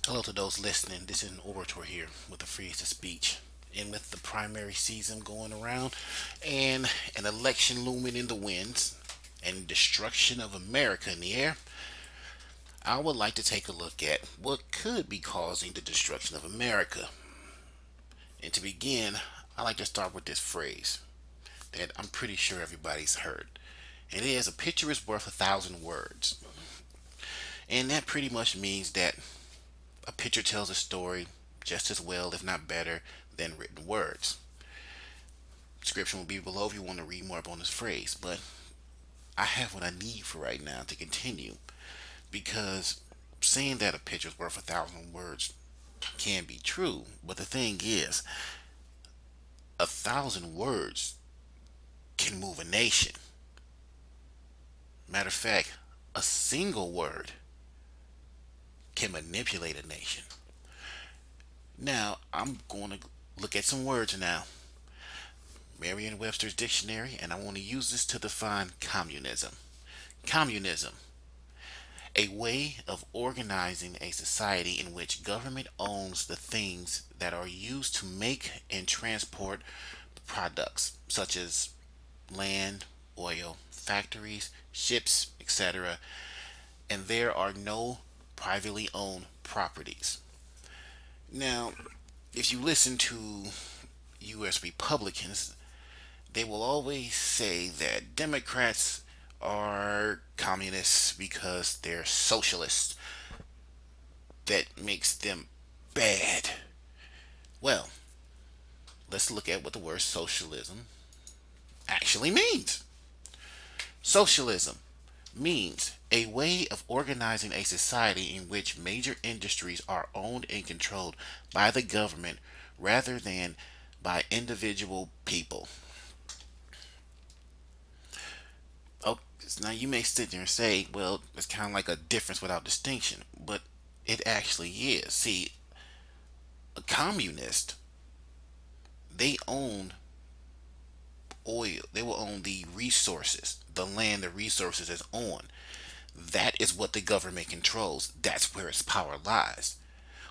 Hello to those listening. This is an orator here with the freest of speech. And with the primary season going around and an election looming in the winds and destruction of America in the air, I would like to take a look at what could be causing the destruction of America. And to begin, I like to start with this phrase that I'm pretty sure everybody's heard. And it is, a picture is worth 1,000 words. And that pretty much means that a picture tells a story just as well, if not better, than written words. Description will be below if you want to read more up on this phrase, but I have what I need for right now to continue because saying that a picture is worth 1,000 words can be true, but the thing is, 1,000 words can move a nation. Matter of fact, a single word can manipulate a nation. Now, I'm going to look at some words now. Merriam-Webster's dictionary, and I want to use this to define communism. Communism, a way of organizing a society in which government owns the things that are used to make and transport products, such as land, oil, factories, ships, etc., and there are no privately owned properties. Now, if you listen to U.S. Republicans, they will always say that Democrats are communists because they're socialists. That makes them bad. Well, let's look at what the word socialism actually means. Socialism means a way of organizing a society in which major industries are owned and controlled by the government rather than by individual people. Oh, now you may sit there and say, well, it's kind of like a difference without distinction, but it actually is. See, a communist, they own oil, they will own the resources, the land the resources is on. That is what the government controls. That's where its power lies.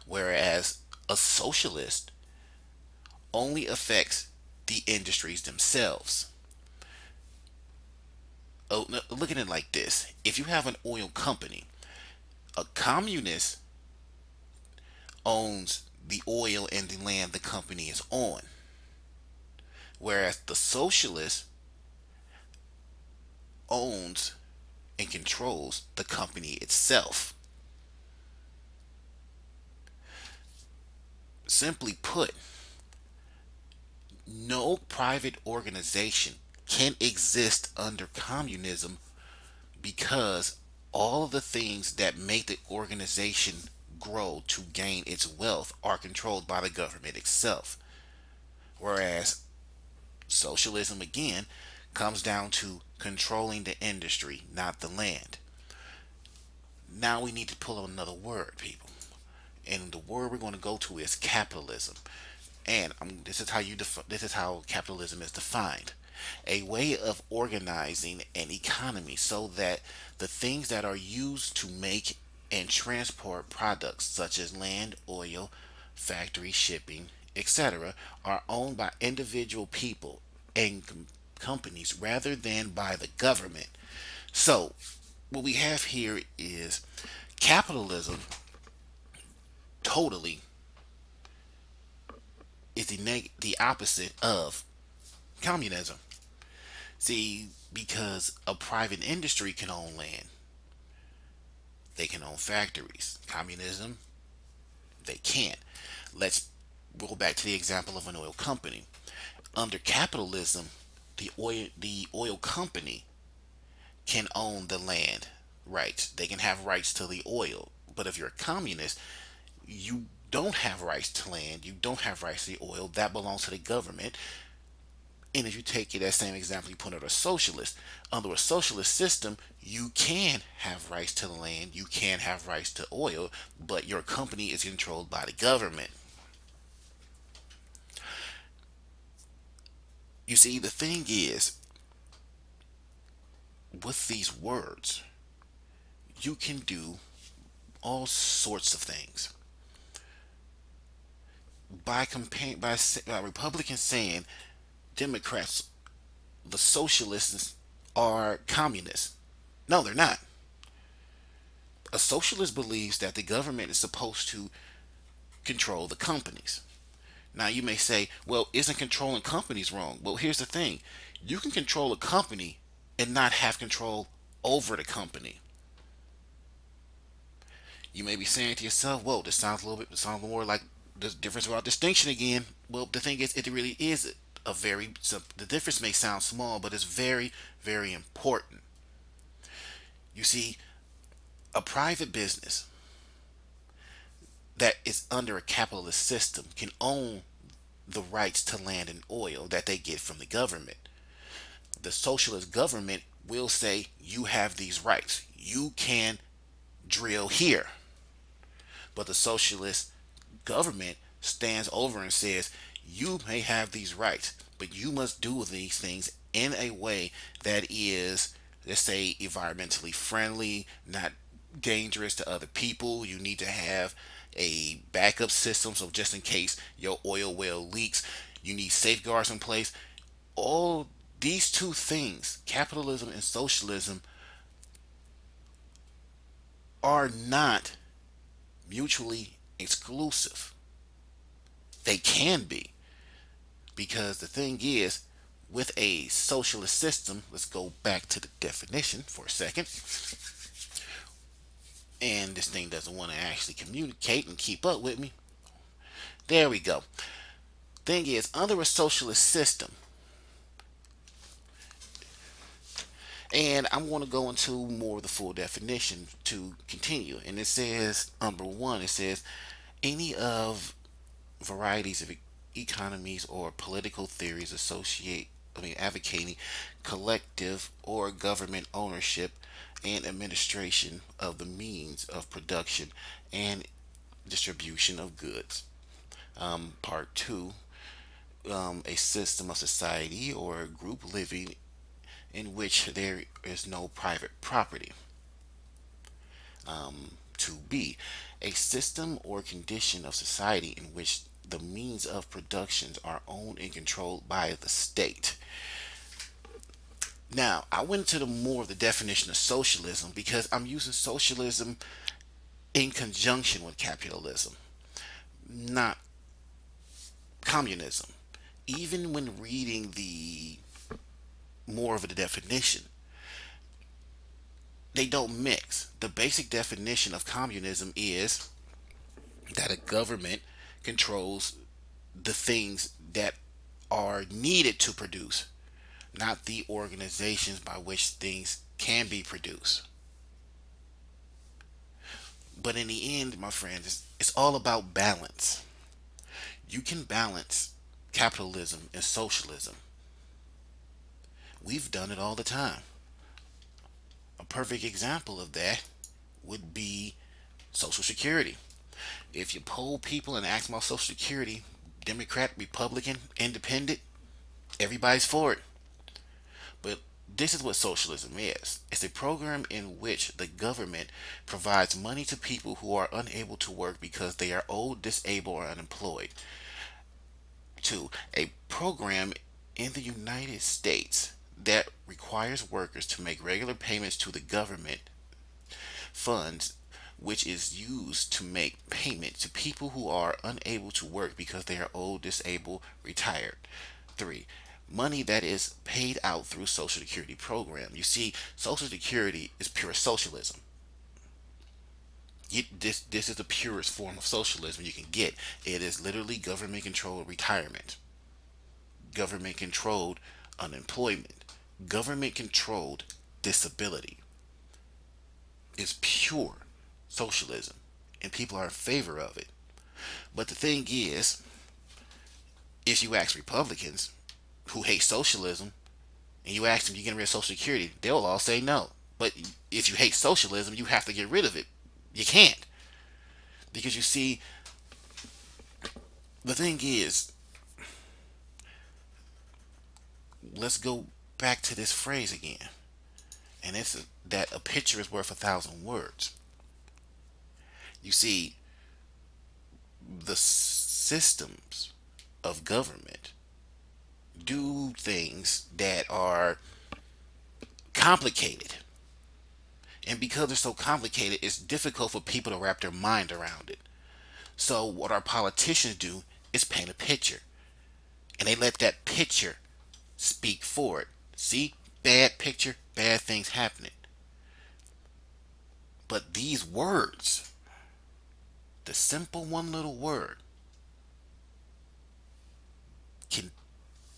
Whereas a socialist only affects the industries themselves. Oh, no, look at it like this. If you have an oil company, a communist owns the oil and the land the company is on, whereas the socialist owns and controls the company itself. Simply put, no private organization can exist under communism because all of the things that make the organization grow to gain its wealth are controlled by the government itself. Whereas socialism, again, comes down to controlling the industry, not the land. Now we need to pull up another word, people. And the word we're going to go to is capitalism. And this is how this is how capitalism is defined: a way of organizing an economy so that the things that are used to make and transport products such as land, oil, factory, shipping, etc., are owned by individual people and companies rather than by the government. So, what we have here is capitalism totally is the opposite of communism. See, because a private industry can own land, they can own factories. Communism, they can't. Let's go back to the example of an oil company. Under capitalism, the oil company can own the land rights. They can have rights to the oil. But if you're a communist, you don't have rights to land. You don't have rights to the oil. That belongs to the government. And if you take that same example, you put it a socialist. Under a socialist system, you can have rights to the land, you can have rights to oil, but your company is controlled by the government. You see, the thing is, with these words, you can do all sorts of things. by Republicans saying Democrats, the socialists, are communists. No, they're not. A socialist believes that the government is supposed to control the companies. Now, you may say, well, isn't controlling companies wrong? Well, here's the thing: you can control a company and not have control over the company. You may be saying to yourself, whoa, this sounds a little bit, sounds more like the difference without distinction again. Well, the thing is, it really is a very, the difference may sound small, but it's very, very important. You see, a private business that is under a capitalist system can own the rights to land and oil that they get from the government. The socialist government will say, you have these rights. You can drill here. But the socialist government stands over and says, you may have these rights, but you must do these things in a way that is, let's say, environmentally friendly, not dangerous to other people. You need to have a backup system so just in case your oil well leaks, you need safeguards in place. All these two things, capitalism and socialism, are not mutually exclusive. They can be. Because the thing is, with a socialist system, let's go back to the definition for a second. And this thing doesn't want to actually communicate and keep up with me. There we go. Thing is, under a socialist system, and I'm going to go into more of the full definition to continue. And it says, number one, it says, any of varieties of economies or political theories advocating collective or government ownership and administration of the means of production and distribution of goods. Part two, a system of society or group living in which there is no private property. 2b, a system or condition of society in which the means of productions are owned and controlled by the state. Now, I went into the more of the definition of socialism because I'm using socialism in conjunction with capitalism, not communism. Even when reading the more of the definition, they don't mix. The basic definition of communism is that a government controls the things that are needed to produce, not the organizations by which things can be produced. But in the end, my friends, it's all about balance. You can balance capitalism and socialism. We've done it all the time. A perfect example of that would be Social Security. If you poll people and ask about Social Security, Democrat, Republican, Independent, everybody's for it. But this is what socialism is: it's a program in which the government provides money to people who are unable to work because they are old, disabled, or unemployed. Two, a program in the United States that requires workers to make regular payments to the government funds, which is used to make payment to people who are unable to work because they are old, disabled, retired. Three, money that is paid out through Social Security program. You see, Social Security is pure socialism. This is the purest form of socialism you can get. It is literally government controlled retirement, government controlled unemployment, government controlled disability. It's pure socialism, and people are in favor of it. But the thing is, if you ask Republicans who hate socialism and you ask them, you getting rid of Social Security, they'll all say no. But if you hate socialism, you have to get rid of it. You can't. Because you see, the thing is, let's go back to this phrase again. And it's that a picture is worth 1,000 words. You see, the systems of government do things that are complicated. And because they're so complicated, it's difficult for people to wrap their mind around it. So, what our politicians do is paint a picture. And they let that picture speak for it. See? Bad picture, bad things happening. But these words, the simple one little word, can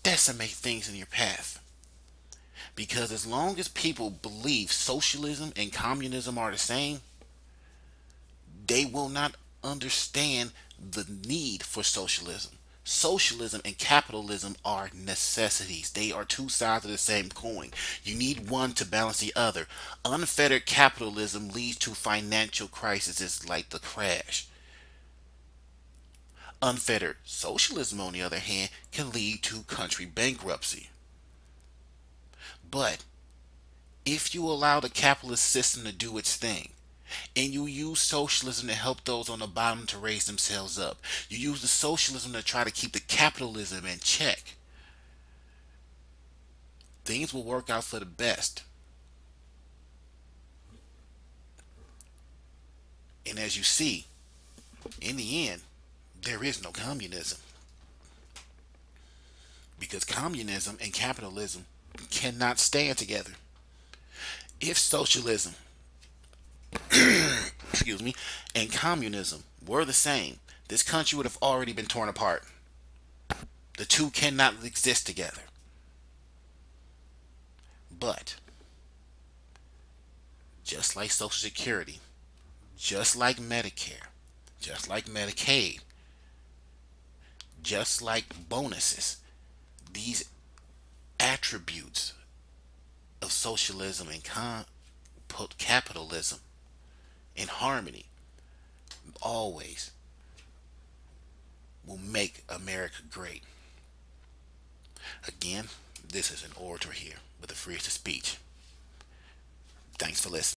decimate things in your path. Because as long as people believe socialism and communism are the same, they will not understand the need for socialism. Socialism and capitalism are necessities. They are two sides of the same coin. You need one to balance the other. Unfettered capitalism leads to financial crises like the crash. Unfettered socialism, on the other hand, can lead to country bankruptcy. But if you allow the capitalist system to do its thing, and you use socialism to help those on the bottom to raise themselves up, you use the socialism to try to keep the capitalism in check, things will work out for the best. And as you see, in the end, there is no communism. Because communism and capitalism cannot stand together. If socialism, excuse me, and communism were the same, this country would have already been torn apart. The two cannot exist together. But just like Social Security, just like Medicare, just like Medicaid, just like bonuses, these attributes of socialism and capitalism in harmony always will make America great. Again, this is an orator here with the freest of speech. Thanks for listening.